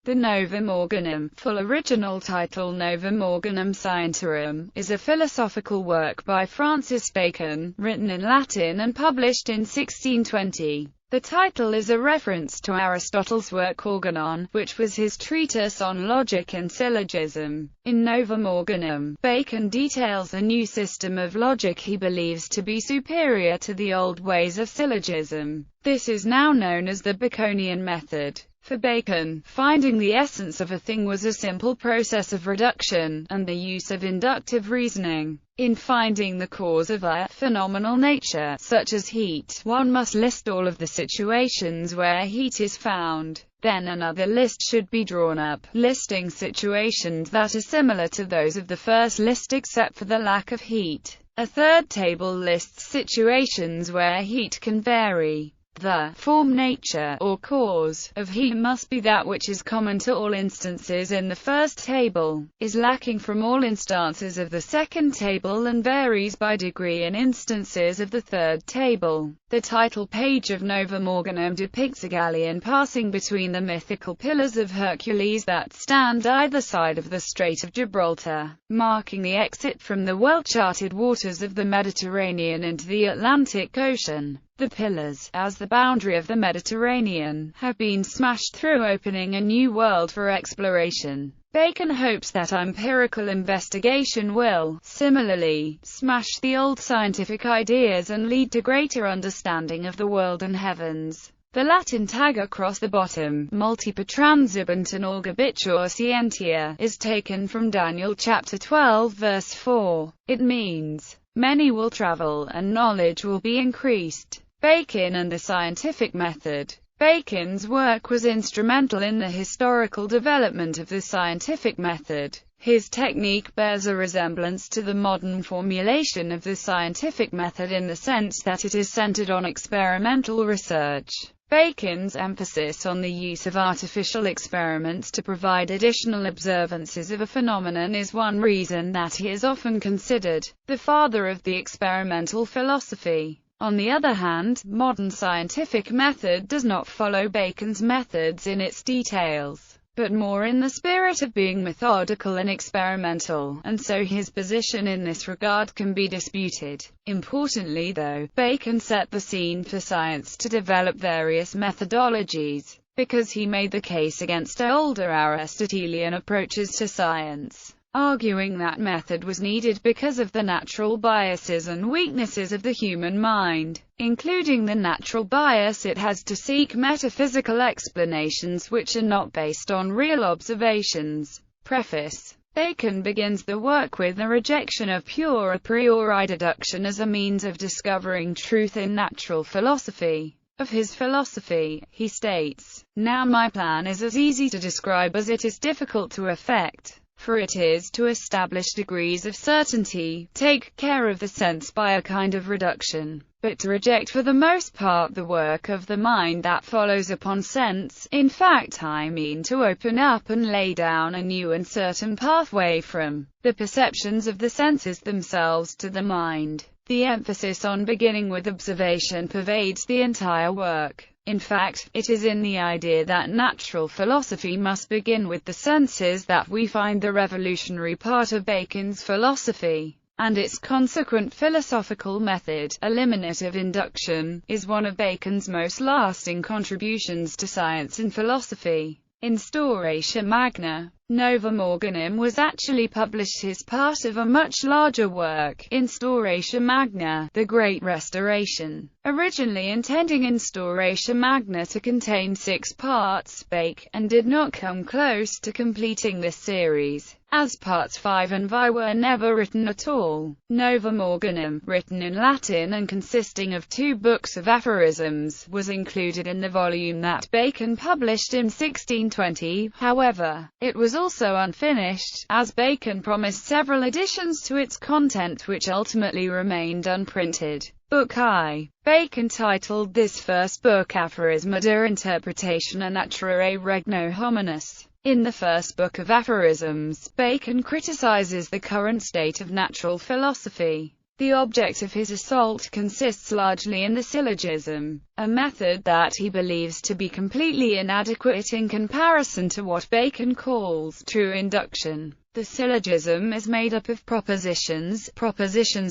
The Novum Organum, full original title Novum Organum Scientiarum, is a philosophical work by Francis Bacon, written in Latin and published in 1620. The title is a reference to Aristotle's work Organon, which was his treatise on logic and syllogism. In Novum Organum, Bacon details a new system of logic he believes to be superior to the old ways of syllogism. This is now known as the Baconian method. For Bacon, finding the essence of a thing was a simple process of reduction, and the use of inductive reasoning. In finding the cause of a phenomenal nature, such as heat, one must list all of the situations where heat is found. Then another list should be drawn up, listing situations that are similar to those of the first list except for the lack of heat. A third table lists situations where heat can vary. The form, nature, or cause, of heat must be that which is common to all instances in the first table, is lacking from all instances of the second table and varies by degree in instances of the third table. The title page of Novum Organum depicts a galleon passing between the mythical pillars of Hercules that stand either side of the Strait of Gibraltar, marking the exit from the well-charted waters of the Mediterranean into the Atlantic Ocean. The pillars, as the boundary of the Mediterranean, have been smashed through, opening a new world for exploration. Bacon hopes that empirical investigation will, similarly, smash the old scientific ideas and lead to greater understanding of the world and heavens. The Latin tag across the bottom, multiper transibunt in orbitur scientia, is taken from Daniel chapter 12 verse 4. It means, many will travel, and knowledge will be increased. Bacon and the scientific method. Bacon's work was instrumental in the historical development of the scientific method. His technique bears a resemblance to the modern formulation of the scientific method in the sense that it is centered on experimental research. Bacon's emphasis on the use of artificial experiments to provide additional observances of a phenomenon is one reason that he is often considered the father of the experimental philosophy. On the other hand, modern scientific method does not follow Bacon's methods in its details, but more in the spirit of being methodical and experimental, and so his position in this regard can be disputed. Importantly though, Bacon set the scene for science to develop various methodologies, because he made the case against older Aristotelian approaches to science, arguing that method was needed because of the natural biases and weaknesses of the human mind, including the natural bias it has to seek metaphysical explanations which are not based on real observations. Preface. Bacon begins the work with a rejection of pure a priori deduction as a means of discovering truth in natural philosophy. Of his philosophy, he states, "Now my plan is as easy to describe as it is difficult to effect. For it is to establish degrees of certainty, take care of the sense by a kind of reduction, but to reject for the most part the work of the mind that follows upon sense. In fact, I mean to open up and lay down a new and certain pathway from the perceptions of the senses themselves to the mind." The emphasis on beginning with observation pervades the entire work. In fact, it is in the idea that natural philosophy must begin with the senses that we find the revolutionary part of Bacon's philosophy, and its consequent philosophical method, eliminative induction, is one of Bacon's most lasting contributions to science and philosophy. Instauratio Magna. Novum Organum was actually published as part of a much larger work, Instauratio Magna, The Great Restoration. Originally intending Instauratio Magna to contain 6 parts, Bacon did not come close to completing this series, as parts 5 and VI were never written at all. Novum Organum, written in Latin and consisting of 2 books of aphorisms, was included in the volume that Bacon published in 1620, however, it was also unfinished, as Bacon promised several additions to its content which ultimately remained unprinted. Book I. Bacon titled this first book Aphorisma de Interpretatione Naturae Regno Hominis. In the first book of Aphorisms, Bacon criticizes the current state of natural philosophy. The object of his assault consists largely in the syllogism, a method that he believes to be completely inadequate in comparison to what Bacon calls true induction. The syllogism is made up of propositions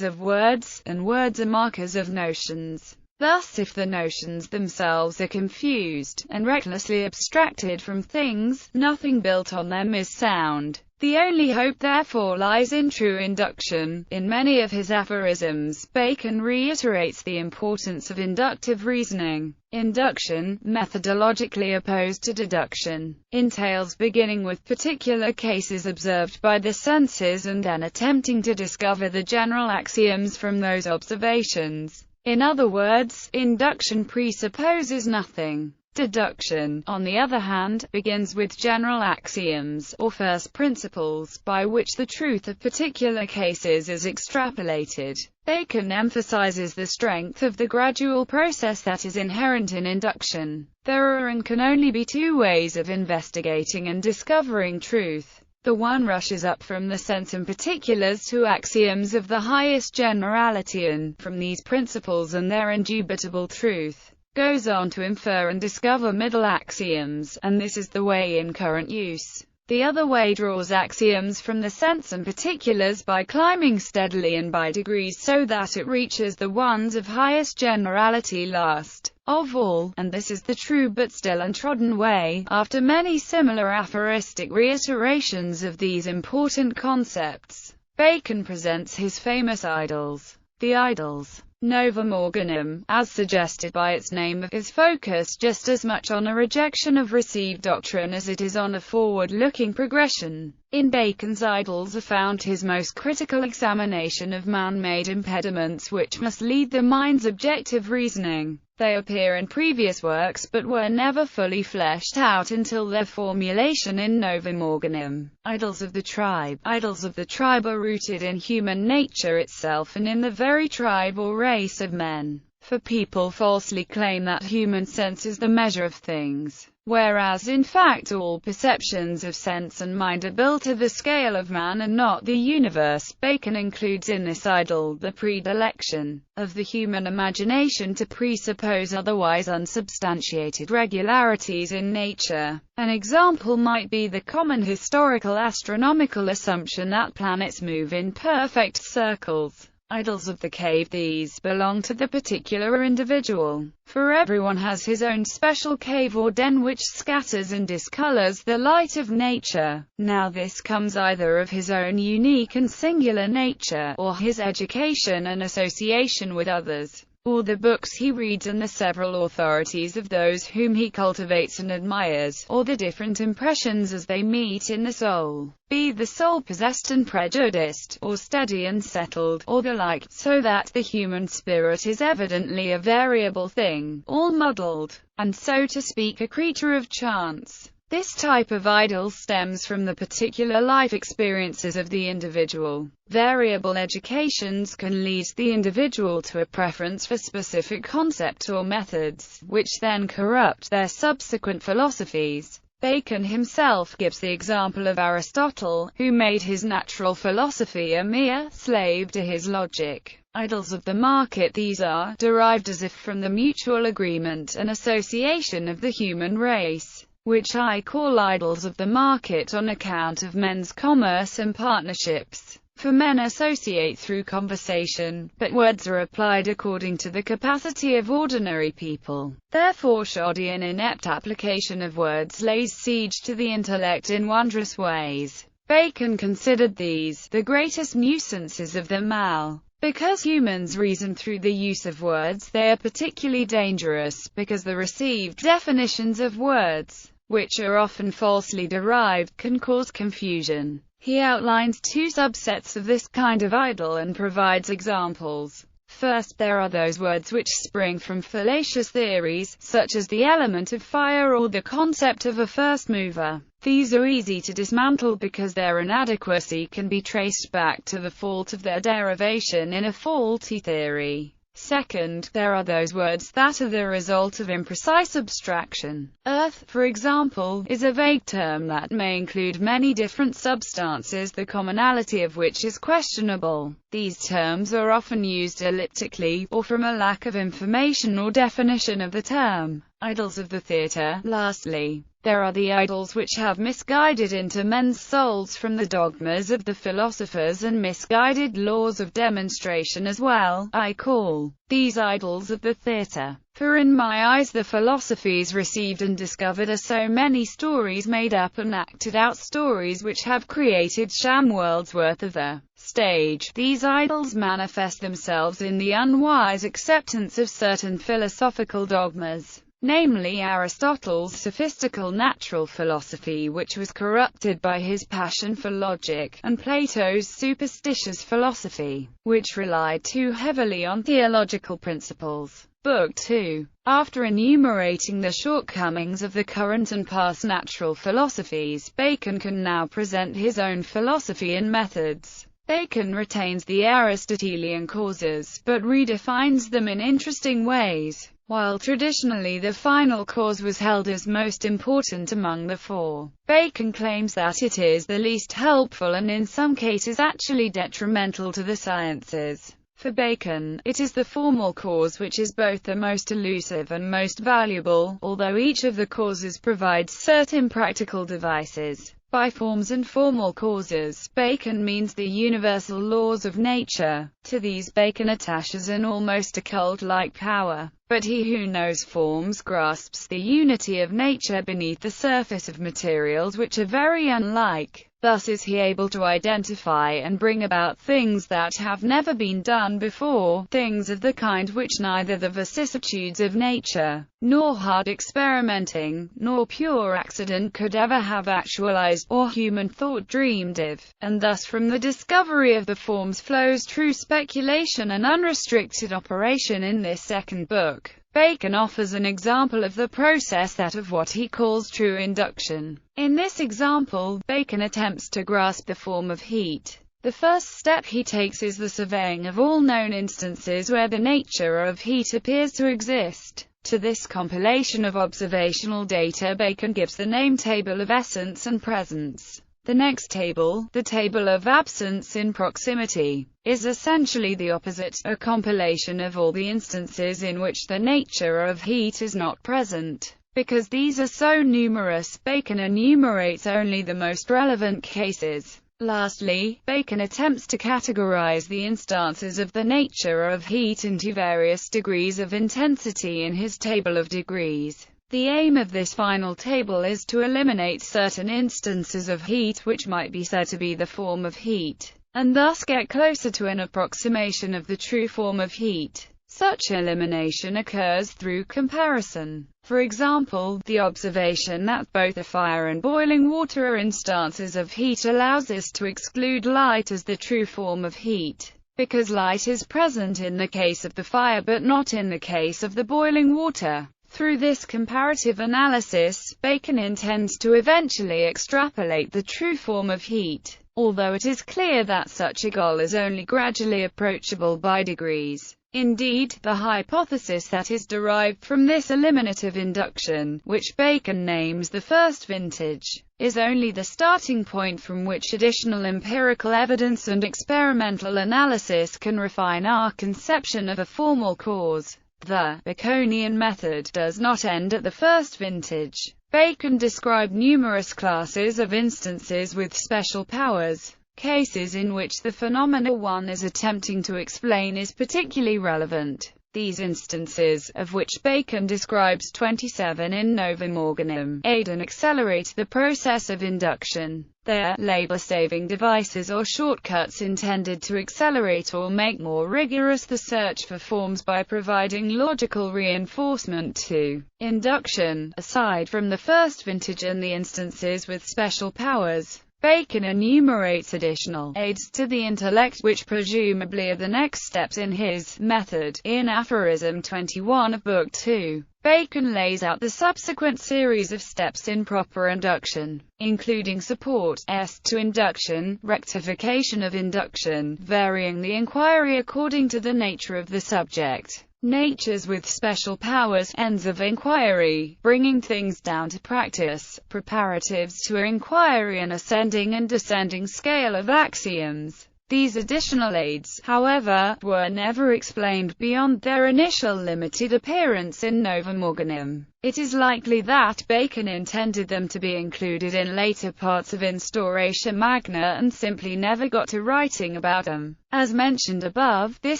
of words, and words are markers of notions. Thus, if the notions themselves are confused, and recklessly abstracted from things, nothing built on them is sound. The only hope therefore lies in true induction. In many of his aphorisms, Bacon reiterates the importance of inductive reasoning. Induction, methodologically opposed to deduction, entails beginning with particular cases observed by the senses and then attempting to discover the general axioms from those observations. In other words, induction presupposes nothing. Deduction, on the other hand, begins with general axioms, or first principles, by which the truth of particular cases is extrapolated. Bacon emphasizes the strength of the gradual process that is inherent in induction. There are and can only be two ways of investigating and discovering truth. The one rushes up from the sense and particulars to axioms of the highest generality and, from these principles and their indubitable truth, goes on to infer and discover middle axioms, and this is the way in current use. The other way draws axioms from the sense and particulars by climbing steadily and by degrees so that it reaches the ones of highest generality last of all, and this is the true but still untrodden way. After many similar aphoristic reiterations of these important concepts, Bacon presents his famous idols. The idols, Novum Organum, as suggested by its name, is focused just as much on a rejection of received doctrine as it is on a forward-looking progression. In Bacon's idols are found his most critical examination of man-made impediments which must lead the mind's objective reasoning. They appear in previous works but were never fully fleshed out until their formulation in Novum Organum. Idols of the tribe. Idols of the tribe are rooted in human nature itself and in the very tribe or race of men. For people falsely claim that human sense is the measure of things, whereas in fact all perceptions of sense and mind are built to the scale of man and not the universe. Bacon includes in this idol the predilection of the human imagination to presuppose otherwise unsubstantiated regularities in nature. An example might be the common historical astronomical assumption that planets move in perfect circles. Idols of the cave. These belong to the particular individual, for everyone has his own special cave or den which scatters and discolors the light of nature. Now this comes either of his own unique and singular nature, or his education and association with others, or the books he reads and the several authorities of those whom he cultivates and admires, or the different impressions as they meet in the soul, be the soul possessed and prejudiced, or steady and settled, or the like, so that the human spirit is evidently a variable thing, all muddled, and so to speak a creature of chance. This type of idol stems from the particular life experiences of the individual. Variable educations can lead the individual to a preference for specific concepts or methods, which then corrupt their subsequent philosophies. Bacon himself gives the example of Aristotle, who made his natural philosophy a mere slave to his logic. Idols of the market. These are derived as if from the mutual agreement and association of the human race, which I call idols of the market on account of men's commerce and partnerships. For men associate through conversation, but words are applied according to the capacity of ordinary people. Therefore shoddy and inept application of words lays siege to the intellect in wondrous ways. Bacon considered these the greatest nuisances of the mal. Because humans reason through the use of words, they are particularly dangerous, because the received definitions of words, which are often falsely derived, can cause confusion. He outlines two subsets of this kind of idol and provides examples. First, there are those words which spring from fallacious theories, such as the element of fire or the concept of a first mover. These are easy to dismantle because their inadequacy can be traced back to the fault of their derivation in a faulty theory. Second, there are those words that are the result of imprecise abstraction. Earth, for example, is a vague term that may include many different substances, the commonality of which is questionable. These terms are often used elliptically, or from a lack of information or definition of the term. Idols of the theatre. Lastly, there are the idols which have misguided into men's souls from the dogmas of the philosophers and misguided laws of demonstration as well. I call these idols of the theatre. For in my eyes the philosophies received and discovered are so many stories made up and acted out, stories which have created sham worlds worth of the stage. These idols manifest themselves in the unwise acceptance of certain philosophical dogmas, namely Aristotle's sophistical natural philosophy, which was corrupted by his passion for logic, and Plato's superstitious philosophy, which relied too heavily on theological principles. Book 2. After enumerating the shortcomings of the current and past natural philosophies, Bacon can now present his own philosophy and methods. Bacon retains the Aristotelian causes, but redefines them in interesting ways. While traditionally the final cause was held as most important among the four, Bacon claims that it is the least helpful and in some cases actually detrimental to the sciences. For Bacon, it is the formal cause which is both the most elusive and most valuable, although each of the causes provides certain practical devices. By forms and formal causes, Bacon means the universal laws of nature. To these Bacon attaches an almost occult-like power. But he who knows forms grasps the unity of nature beneath the surface of materials which are very unlike. Thus is he able to identify and bring about things that have never been done before, things of the kind which neither the vicissitudes of nature, nor hard experimenting, nor pure accident could ever have actualized, or human thought dreamed of. And thus from the discovery of the forms flows true speculation and unrestricted operation. In this second book, Bacon offers an example of the process, that of what he calls true induction. In this example, Bacon attempts to grasp the form of heat. The first step he takes is the surveying of all known instances where the nature of heat appears to exist. To this compilation of observational data Bacon gives the name table of essence and presence. The next table, the table of absence in proximity, is essentially the opposite, a compilation of all the instances in which the nature of heat is not present. Because these are so numerous, Bacon enumerates only the most relevant cases. Lastly, Bacon attempts to categorize the instances of the nature of heat into various degrees of intensity in his table of degrees. The aim of this final table is to eliminate certain instances of heat which might be said to be the form of heat, and thus get closer to an approximation of the true form of heat. Such elimination occurs through comparison. For example, the observation that both a fire and boiling water are instances of heat allows us to exclude light as the true form of heat, because light is present in the case of the fire but not in the case of the boiling water. Through this comparative analysis, Bacon intends to eventually extrapolate the true form of heat, although it is clear that such a goal is only gradually approachable by degrees. Indeed, the hypothesis that is derived from this eliminative induction, which Bacon names the first vintage, is only the starting point from which additional empirical evidence and experimental analysis can refine our conception of a formal cause. The Baconian method does not end at the first vintage. Bacon described numerous classes of instances with special powers. Cases in which the phenomena one is attempting to explain is particularly relevant. These instances, of which Bacon describes 27 in Novum Organum, aid and accelerate the process of induction. They are labor-saving devices or shortcuts intended to accelerate or make more rigorous the search for forms by providing logical reinforcement to induction. Aside from the first vintage and the instances with special powers, Bacon enumerates additional aids to the intellect, which presumably are the next steps in his method, in aphorism 21 of Book 2. Bacon lays out the subsequent series of steps in proper induction, including support to induction, rectification of induction, varying the inquiry according to the nature of the subject, natures with special powers, ends of inquiry, bringing things down to practice, preparatives to inquiry, an ascending and descending scale of axioms. These additional aids, however, were never explained beyond their initial limited appearance in Novum Organum. It is likely that Bacon intended them to be included in later parts of Instauratio Magna and simply never got to writing about them. As mentioned above, this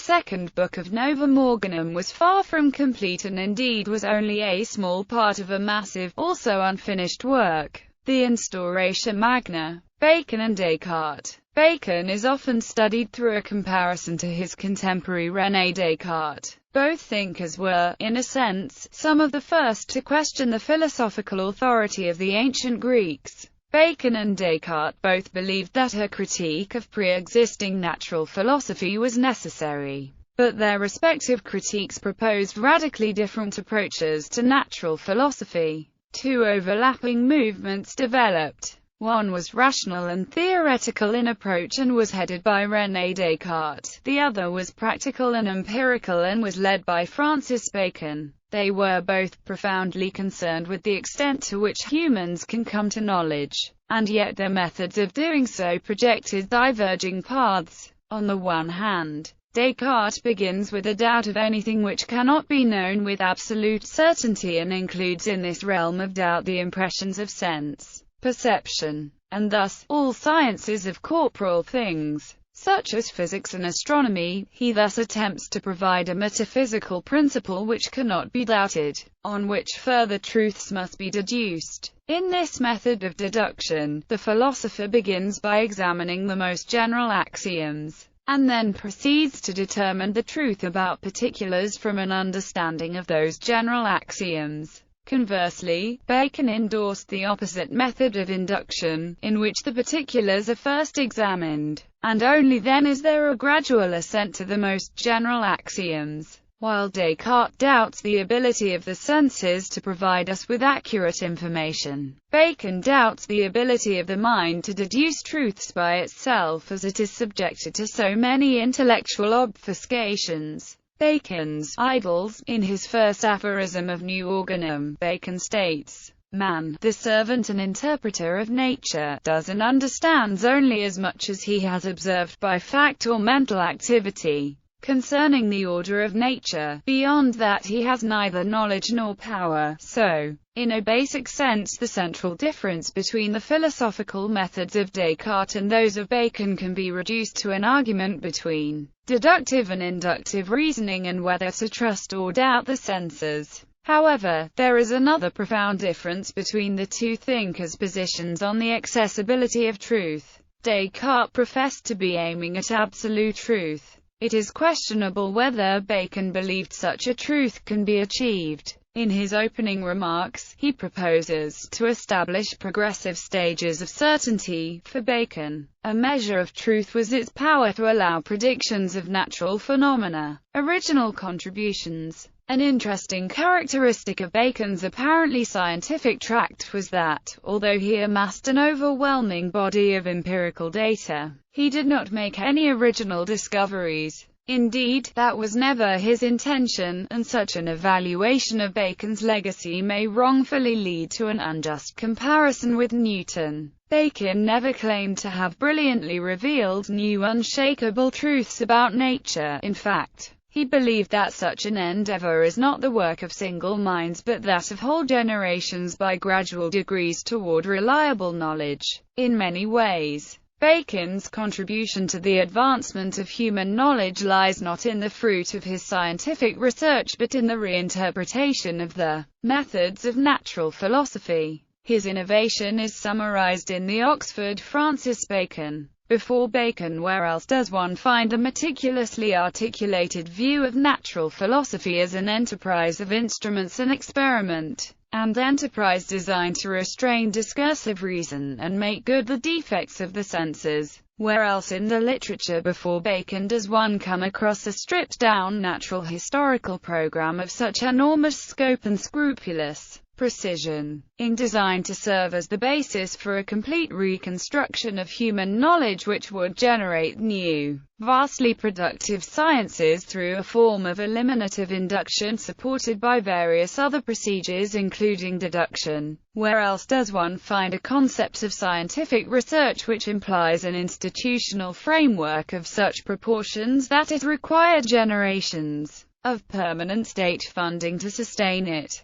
second book of Novum Organum was far from complete and indeed was only a small part of a massive, also unfinished work, the Instauratio Magna. Bacon and Descartes. Bacon is often studied through a comparison to his contemporary René Descartes. Both thinkers were, in a sense, some of the first to question the philosophical authority of the ancient Greeks. Bacon and Descartes both believed that a critique of pre-existing natural philosophy was necessary, but their respective critiques proposed radically different approaches to natural philosophy. Two overlapping movements developed. One was rational and theoretical in approach and was headed by René Descartes. The other was practical and empirical and was led by Francis Bacon. They were both profoundly concerned with the extent to which humans can come to knowledge, and yet their methods of doing so projected diverging paths. On the one hand, Descartes begins with a doubt of anything which cannot be known with absolute certainty and includes in this realm of doubt the impressions of sense, perception, and thus, all sciences of corporeal things, such as physics and astronomy. He thus attempts to provide a metaphysical principle which cannot be doubted, on which further truths must be deduced. In this method of deduction, the philosopher begins by examining the most general axioms, and then proceeds to determine the truth about particulars from an understanding of those general axioms. Conversely, Bacon endorsed the opposite method of induction, in which the particulars are first examined, and only then is there a gradual ascent to the most general axioms. While Descartes doubts the ability of the senses to provide us with accurate information, Bacon doubts the ability of the mind to deduce truths by itself, as it is subjected to so many intellectual obfuscations. Bacon's idols. In his first aphorism of New Organum, Bacon states, "Man, the servant and interpreter of nature, does and understands only as much as he has observed by fact or mental activity concerning the order of nature. Beyond that he has neither knowledge nor power." So, in a basic sense, the central difference between the philosophical methods of Descartes and those of Bacon can be reduced to an argument between deductive and inductive reasoning and whether to trust or doubt the senses. However, there is another profound difference between the two thinkers' positions on the accessibility of truth. Descartes professed to be aiming at absolute truth. It is questionable whether Bacon believed such a truth can be achieved. In his opening remarks, he proposes to establish progressive stages of certainty. For Bacon, a measure of truth was its power to allow predictions of natural phenomena. Original contributions. An interesting characteristic of Bacon's apparently scientific tract was that, although he amassed an overwhelming body of empirical data, he did not make any original discoveries. Indeed, that was never his intention, and such an evaluation of Bacon's legacy may wrongfully lead to an unjust comparison with Newton. Bacon never claimed to have brilliantly revealed new unshakable truths about nature. In fact, he believed that such an endeavor is not the work of single minds but that of whole generations by gradual degrees toward reliable knowledge. In many ways, Bacon's contribution to the advancement of human knowledge lies not in the fruit of his scientific research but in the reinterpretation of the methods of natural philosophy. His innovation is summarized in the Oxford Francis Bacon. Before Bacon, where else does one find a meticulously articulated view of natural philosophy as an enterprise of instruments and experiment, and enterprise designed to restrain discursive reason and make good the defects of the senses? Where else in the literature before Bacon does one come across a stripped-down natural historical program of such enormous scope and scrupulous precision, designed to serve as the basis for a complete reconstruction of human knowledge which would generate new, vastly productive sciences through a form of eliminative induction supported by various other procedures including deduction? Where else does one find a concept of scientific research which implies an institutional framework of such proportions that it required generations of permanent state funding to sustain it?